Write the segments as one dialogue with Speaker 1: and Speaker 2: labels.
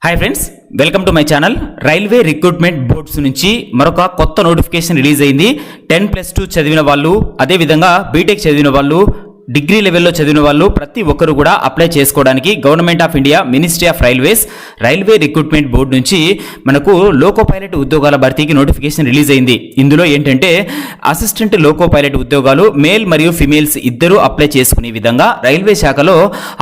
Speaker 1: Hi friends, welcome to my channel. Railway recruitment boards నుంచి మరొక కొత్త నోటిఫికేషన్ రిలీజ్ అయింది. 10+2 చదివిన వాళ్ళు, అదేవిధంగా బీటెక్ చదివిన వాళ్ళు, డిగ్రీ లెవెల్లో చదివిన వాళ్ళు ప్రతి ఒక్కరు కూడా అప్లై చేసుకోవడానికి government of India ministry of railways railway recruitment board నుంచి మనకు లోకో పైలట్ ఉద్యోగాల భర్తీకి నోటిఫికేషన్ రిలీజ్ అయింది. ఇందులో ఏంటంటే అసిస్టెంట్ లోకో పైలట్ ఉద్యోగాలు మేల్ మరియు ఫిమేల్స్ ఇద్దరు అప్లై చేసుకునే విధంగా రైల్వే శాఖలో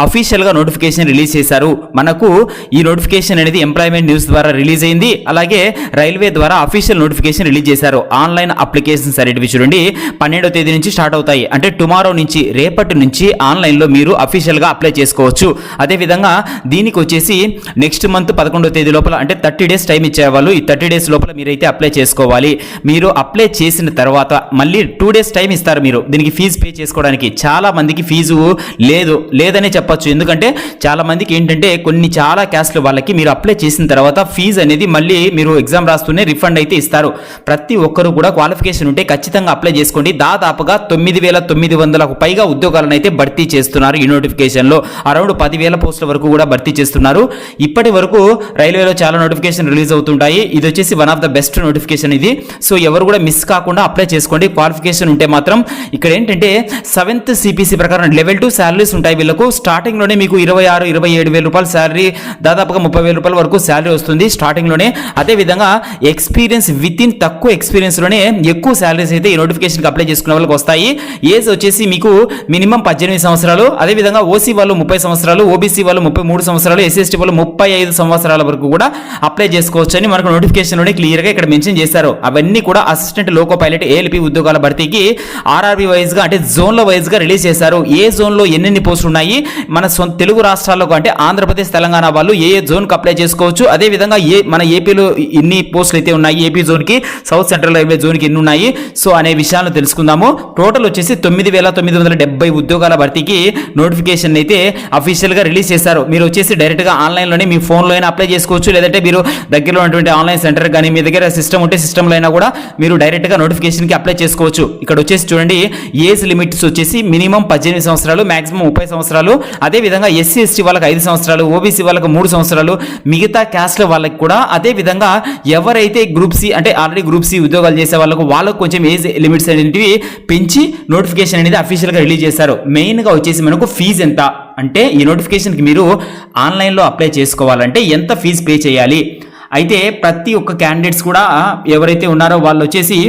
Speaker 1: అఫీషియల్గా నోటిఫికేషన్ రిలీజ్ చేశారు. మనకు ఈ నోటిఫికేషన్ అనేది ఎంప్లాయ్మెంట్ న్యూస్ ద్వారా రిలీజ్ అయింది. అలాగే రైల్వే ద్వారా అఫీషియల్ నోటిఫికేషన్ రిలీజ్ చేశారు. ఆన్లైన్ అప్లికేషన్స్ అనేటివి చూడండి 12వ తేదీ నుంచి స్టార్ట్ అవుతాయి. అంటే టుమారో నుంచి, రేపటి నుంచి ఆన్లైన్లో మీరు అఫీషియల్గా అప్లై చేసుకోవచ్చు. అదేవిధంగా దీనికి వచ్చేసి నెక్స్ట్ మంత్ 11వ తేదీ లోపల, అంటే 30 డేస్ టైం ఇచ్చేవాళ్ళు. ఈ 30 డేస్ లోపల మీరైతే అప్లై చేసుకోవాలి. మీరు అప్లై చేసిన తర్వాత మళ్ళీ 2 డేస్ టైం ఇస్తారు మీరు దీనికి ఫీజు పే చేసుకోవడానికి. చాలా మందికి ఫీజు లేదనే చెప్పొచ్చు. ఎందుకంటే చాలా మందికి ఏంటంటే చాలా క్యాస్ట్లు వాళ్ళకి మీరు అప్లై చేసిన తర్వాత ఫీజు అనేది మళ్ళీ మీరు ఎగ్జామ్ రాస్తూనే రిఫండ్ అయితే ఇస్తారు. ప్రతి ఒక్కరు కూడా క్వాలిఫికేషన్ ఉంటే ఖచ్చితంగా అప్లై చేసుకోండి. దాదాపుగా 9,900కు పైగా ఉద్యోగాలను అయితే భర్తీ చేస్తున్నారు. ఈ నోటిఫికేషన్లో అరౌండ్ 10,000 పోస్టుల వరకు కూడా భర్తీ చేస్తున్నారు. ఇప్పటి వరకు రైల్వేలో చాలా నోటిఫికేషన్ రిలీజ్ అవుతుంటాయి. ఇది వచ్చేసి one of the best notification ఇది. సో ఎవరు కూడా మిస్ కాకుండా అప్లై చేసుకోండి. క్వాలిఫికేషన్ ఉంటే మాత్రం ఇక్కడ ఏంటంటే 7th CPC ప్రకారం లెవెల్ 2 శాలరీస్ ఉంటాయి. వీళ్ళకు స్టార్టింగ్ లోనే మీకు 26,000-27,000 రూపాయలు శాలరీ, దాదాపుగా 30,000 రూపాయల వరకు శాలరీ వస్తుంది స్టార్టింగ్ లోనే. అదే విధంగా ఎక్స్పీరియన్స్ విత్ ఇన్ తక్కువ ఎక్స్పీరియన్స్ లోనే ఎక్కువ శాలరీస్ అయితే ఈ నోటిఫికేషన్ కి అప్లై చేసుకునే వాళ్ళకి వస్తాయి. ఏజ్ వచ్చేసి మీకు మినిమం 18 సంవత్సరాలు, అదేవిధంగా ఓసీ వాళ్ళు 30 సంవత్సరాలు, ఓబీసీ వాళ్ళు 33 సంవత్సరాలు, SST వాళ్ళు 35 సంవత్సరాల వరకు కూడా అప్లై చేసుకోవచ్చు అని మనకు నోటిఫికేషన్లోనే క్లియర్గా ఇక్కడ మెన్షన్ చేశారు. అవన్నీ కూడా అసిస్టెంట్ లోకో పైలట్ ALP ఉద్యోగాల భర్తీకి RRB వైజ్గా, అంటే జోన్ల వైజ్గా రిలీజ్ చేశారు. ఏ జోన్లో ఎన్నెన్ని పోస్టులు ఉన్నాయి, మన తెలుగు రాష్ట్రాల్లో అంటే ఆంధ్రప్రదేశ్, తెలంగాణ వాళ్ళు ఏ జోన్కి అప్లై చేసుకోవచ్చు, అదేవిధంగా మన ఏపీలో ఎన్ని పోస్టులు అయితే ఉన్నాయి, ఏపీ జోన్కి, సౌత్ సెంట్రల్ రైల్వే జోన్కి ఎన్ని ఉన్నాయి, సో అనే విషయాలను తెలుసుకుందాము. టోటల్ వచ్చేసి 9,970 ఉద్యోగాల భర్తీకి నోటిఫికేషన్ అయితే అఫీషియల్ గా రిలీజ్ చేశారు. మీరు వచ్చేసి డైరెక్ట్ గా ఆన్లైన్ లోనే మీ ఫోన్ లో అయినా అప్లై చేసుకోవచ్చు, లేదంటే మీరు దగ్గరలో ఉన్నటువంటి ఆన్లైన్ సెంటర్ కానీ మీ దగ్గర సిస్టమ్ ఉంటే సిస్టమ్ లో అయినా కూడా మీరు డైరెక్ట్ గా నోటిఫికేషన్ కి అప్లై చేసుకోవచ్చు. ఇక్కడ వచ్చేసి చూడండి ఏజ్ లిమిట్స్ వచ్చేసి మినిమం 18 సంవత్సరాలు, మాక్సిమం 30 సంవత్సరాలు, అదే విధంగా SC ST వాళ్ళకి 5 సంవత్సరాలు, OBC వాళ్ళకి 3 సంవత్సరాలు, మిగతా క్యాస్ట్ల వాళ్ళకి కూడా అదే విధంగా ఎవరైతే గ్రూప్ సి, అంటే ఆల్రెడీ గ్రూప్ సి ఉద్యోగాలు చేసే వాళ్ళకు కొంచెం ఏజ్ లిమిట్స్ అనేటివి పెంచి నోటిఫికేషన్ అనేది అఫీషియల్ గా రిలీజ్ చేశారు. మెయిన్ గా వచ్చేసి మనకు ఫీజు ఎంత అంటే ఈ నోటిఫికేషన్కి మీరు ఆన్లైన్లో అప్లై చేసుకోవాలంటే ఎంత ఫీజు పే చేయాలి. అయితే ప్రతి ఒక్క క్యాండిడేట్స్ కూడా ఎవరైతే ఉన్నారో వాళ్ళు వచ్చేసి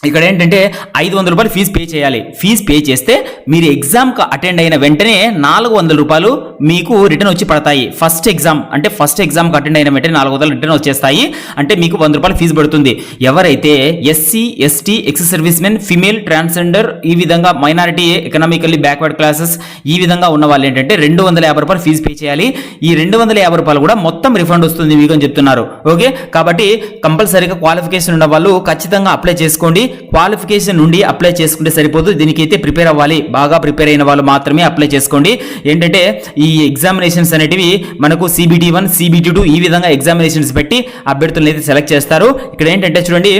Speaker 1: ఇక్కడ ఏంటంటే 500 రూపాయలు ఫీజు పే చేయాలి. ఫీజు పే చేస్తే మీరు ఎగ్జామ్కి అటెండ్ అయిన వెంటనే 400 రూపాయలు మీకు రిటర్న్ వచ్చి పడతాయి. ఫస్ట్ ఎగ్జామ్కి అటెండ్ అయిన వెంటనే 400 రిటర్న్ వచ్చేస్తాయి. అంటే మీకు 100 రూపాయలు ఫీజు పడుతుంది. ఎవరైతే SC ST ex service men, female, transgender, ఈ విధంగా మైనారిటీ, ఎకనామికల్లీ బ్యాక్వర్డ్ క్లాసెస్ ఈ విధంగా ఉన్న వాళ్ళు ఏంటంటే 250 రూపాయలు ఫీజు పే చేయాలి. ఈ 250 రూపాయలు కూడా మొత్తం రిఫండ్ వస్తుంది మీకు అని చెప్తున్నారు. ఓకే, కాబట్టి కంపల్సరీగా క్వాలిఫికేషన్ ఉన్న వాళ్ళు ఖచ్చితంగా అప్లై చేసుకోండి. క్వాలిఫికేషన్ నుండి అప్లై చేసుకుంటే సరిపోదు, దీనికైతే ప్రిపేర్ అవ్వాలి. బాగా ప్రిపేర్ అయిన వాళ్ళు మాత్రమే అప్లై చేసుకోండి. ఏంటంటే ఈ ఎగ్జామినేషన్స్ అనేటివి మనకు CBT1, CBT2 ఈ విధంగా ఎగ్జామినేషన్స్ పెట్టి అభ్యర్థులను అయితే సెలెక్ట్ చేస్తారు. ఇక్కడ ఏంటంటే చూడండి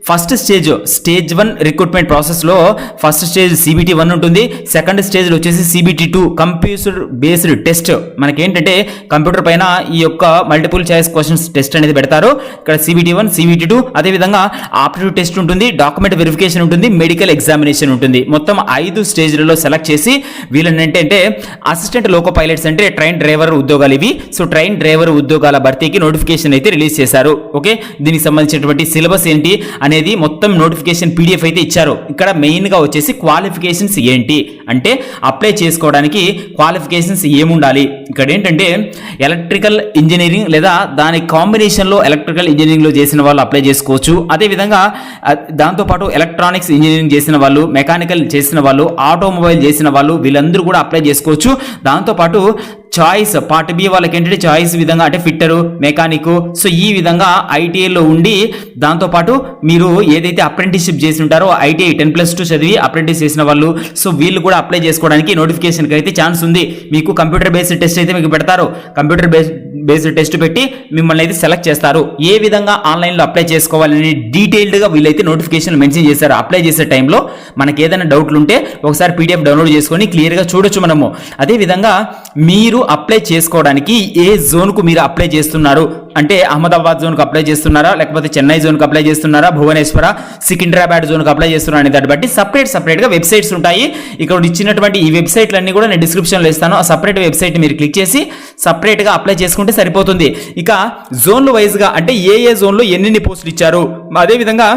Speaker 1: ఫస్ట్ స్టేజ్ 1 రిక్రూట్మెంట్ ప్రాసెస్లో ఫస్ట్ స్టేజ్ CBT1 ఉంటుంది. సెకండ్ స్టేజ్లో వచ్చేసి CBT2 కంప్యూటర్ బేస్డ్ టెస్ట్. మనకేంటంటే కంప్యూటర్ పైన ఈ యొక్క మల్టిపుల్ చాయిస్ క్వశ్చన్స్ టెస్ట్ అనేది పెడతారు. ఇక్కడ CBT1, CBT2 అదేవిధంగా ఆప్టిట్యూడ్ టెస్ట్ ఉంటుంది, డాక్యుమెంట్ వెరిఫికేషన్ ఉంటుంది, మెడికల్ ఎగ్జామినేషన్ ఉంటుంది. మొత్తం 5 స్టేజ్లలో సెలెక్ట్ చేసి వీళ్ళని ఏంటంటే అసిస్టెంట్ లోకో పైలట్స్ అంటే ట్రైన్ డ్రైవర్ ఉద్యోగాలు ఇవి. సో ట్రైన్ డ్రైవర్ ఉద్యోగాల భర్తీకి నోటిఫికేషన్ అయితే రిలీజ్ చేశారు. ఓకే, దీనికి సంబంధించినటువంటి సిలబస్ ఏంటి అనేది మొత్తం నోటిఫికేషన్ PDF అయితే ఇచ్చారు. ఇక్కడ మెయిన్ గా వచ్చేసి క్వాలిఫికేషన్స్ ఏంటి అంటే అప్లై చేసుకోవడానికి క్వాలిఫికేషన్స్ ఏముండాలి. ఇక్కడ ఏంటంటే ఎలక్ట్రికల్ ఇంజనీరింగ్ లేదా దాని కాంబినేషన్లో ఎలక్ట్రికల్ ఇంజనీరింగ్లో చేసిన వాళ్ళు అప్లై చేసుకోవచ్చు. అదేవిధంగా దాంతోపాటు ఎలక్ట్రానిక్స్ ఇంజనీరింగ్ చేసిన వాళ్ళు, మెకానికల్ చేసిన వాళ్ళు, ఆటోమొబైల్ చేసిన వాళ్ళు వీళ్ళందరూ కూడా అప్లై చేసుకోవచ్చు. దాంతోపాటు చాయిస్ పార్ట్ B వాళ్ళకి ఏంటంటే చాయిస్ విధంగా అంటే ఫిట్టరు, మెకానిక్, సో ఈ విధంగా ITIలో ఉండి దాంతోపాటు మీరు ఏదైతే అప్రెంటిస్షిప్ చేసి ఉంటారో ITI 10+2 చదివి అప్రెంటిస్ చేసిన వాళ్ళు, సో వీళ్ళు కూడా అప్లై చేసుకోవడానికి నోటిఫికేషన్కి అయితే ఛాన్స్ ఉంది. మీకు కంప్యూటర్ బేస్డ్ టెస్ట్ అయితే మీకు పెడతారు. కంప్యూటర్ బేస్డ్ టెస్ట్ పెట్టి మిమ్మల్ని అయితే సెలెక్ట్ చేస్తారు. ఏ విధంగా ఆన్లైన్లో అప్లై చేసుకోవాలని డీటెయిల్డ్గా వీళ్ళైతే నోటిఫికేషన్ మెన్షన్ చేశారు. అప్లై చేసే టైంలో మనకి ఏదైనా డౌట్లు ఉంటే ఒకసారి PDF డౌన్లోడ్ చేసుకొని క్లియర్గా చూడొచ్చు మనము. అదేవిధంగా మీరు అప్లై చేసుకోవడానికి ఏ జోన్కు మీరు అప్లై చేస్తున్నారు అంటే అహ్మదాబాద్ జోన్కు అప్లై చేస్తున్నారా, లేకపోతే చెన్నై జోన్కు అప్లై చేస్తున్నారా, భువనేశ్వర, సికింద్రాబాద్ జోన్కు అప్లై చేస్తున్నారా అనే దాన్ని బట్టి సపరేట్గా వెబ్సైట్స్ ఉంటాయి. ఇక్కడ ఇచ్చినటువంటి ఈ వెబ్సైట్లన్నీ కూడా నేను డిస్క్రిప్షన్లో ఇస్తాను. ఆ సపరేట్ వెబ్సైట్ మీరు క్లిక్ చేసి సపరేట్గా అప్లై చేసుకుంటే సరిపోతుంది. ఇక జోన్లు వైజ్గా అంటే ఏ జోన్లో ఎన్ని పోస్టులు ఇచ్చారు, అదేవిధంగా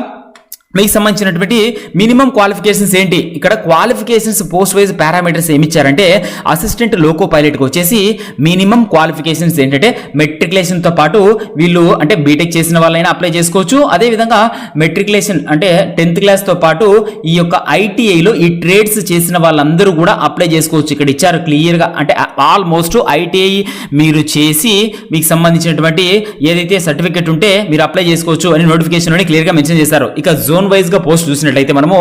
Speaker 1: మీకు సంబంధించినటువంటి మినిమం క్వాలిఫికేషన్స్ ఏంటి, ఇక్కడ క్వాలిఫికేషన్స్ పోస్ట్ వైజ్ పారామీటర్స్ ఏమి ఇచ్చారంటే అసిస్టెంట్ లోకో పైలట్కి వచ్చేసి మినిమం క్వాలిఫికేషన్స్ ఏంటంటే మెట్రికులేషన్తో పాటు వీళ్ళు అంటే బీటెక్ చేసిన వాళ్ళైనా అప్లై చేసుకోవచ్చు. అదేవిధంగా మెట్రికులేషన్ అంటే 10th క్లాస్తో పాటు ఈ యొక్క ఐటీఐలో ఈ ట్రేడ్స్ చేసిన వాళ్ళందరూ కూడా అప్లై చేసుకోవచ్చు. ఇక్కడ ఇచ్చారు క్లియర్గా అంటే ఆల్మోస్ట్ ఐటీఐ మీరు చేసి మీకు సంబంధించినటువంటి ఏదైతే సర్టిఫికేట్ ఉంటే మీరు అప్లై చేసుకోవచ్చు అని నోటిఫికేషన్లోనే క్లియర్గా మెన్షన్ చేశారు. ఇక జోన్ వైజ్ గా పోస్ట్ చూసినట్లయితే మనము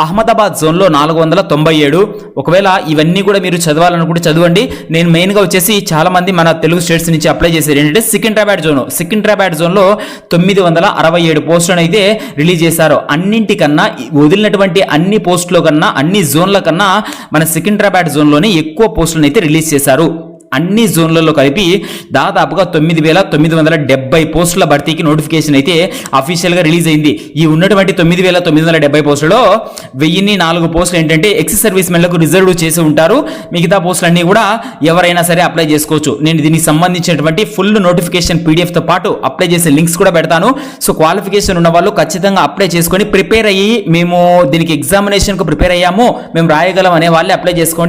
Speaker 1: అహ్మదాబాద్ జోన్ లో 497. ఒకవేళ ఇవన్నీ కూడా మీరు చదవాలనుకుంటే చదవండి. నేను మెయిన్ గా వచ్చేసి చాలా మంది మన తెలుగు స్టేట్స్ నుంచి అప్లై చేశారు. ఏంటంటే సికింద్రాబాద్ జోన్ లో 967 పోస్టులను అయితే రిలీజ్ చేశారు. అన్నింటికన్నా వదిలినటువంటి అన్ని పోస్టుల కన్నా అన్ని జోన్ల కన్నా మన సికింద్రాబాద్ జోన్ లోనే ఎక్కువ పోస్టులను అయితే రిలీజ్ చేశారు. అన్ని జోన్లలో కలిపి దాదాపుగా 9,970 పోస్టుల భర్తీకి నోటిఫికేషన్ అయితే అఫీషియల్గా రిలీజ్ అయింది. ఈ ఉన్నటువంటి 9,970 పోస్టులలో 1004 పోస్టులు ఏంటంటే ఎక్స్ సర్వీస్ మెన్లకు రిజర్వ్ చేసి ఉంటారు. మిగతా పోస్టులన్నీ కూడా ఎవరైనా సరే అప్లై చేసుకోవచ్చు. నేను దీనికి సంబంధించినటువంటి ఫుల్ నోటిఫికేషన్ పీడిఎఫ్తో పాటు అప్లై చేసే లింక్స్ కూడా పెడతాను. సో క్వాలిఫికేషన్ ఉన్న వాళ్ళు ఖచ్చితంగా అప్లై చేసుకొని ప్రిపేర్ అయ్యి మేము దీనికి ఎగ్జామినేషన్కు ప్రిపేర్ అయ్యాము మేము రాయగలం అనే వాళ్ళే అప్లై చేసుకోండి.